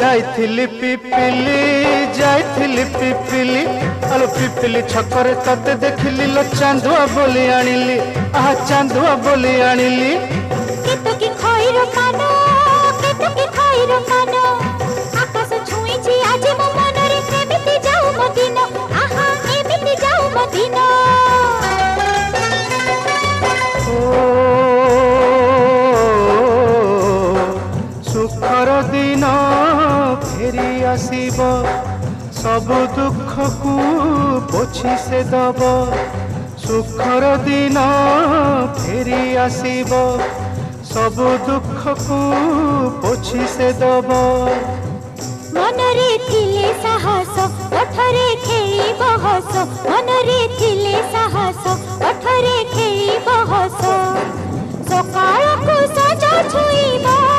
जाइथिली पिपिली जाइथिली पिपिली आलो पिपिली छकरे तते देखिली लो चांदुआ बोली आनिली आहा चांदुआ बोली आनिली केतो की खइरो कानो केतो की खइरो कानो आकाश छुईची आज मो मनरे एमिति जाऊ मो दिन आहा एमिति जाऊ मो दिन सुखर दिन फेरी आसीब सब दुख को पोछि से दब सुखर दिन फेरी आसीब सब दुख को पोछि से दब मनरे थिले साहस ओठरे खेली बहस मनरे थिले साहस ओठरे खेली बहस सकाळ को सजा छुईबा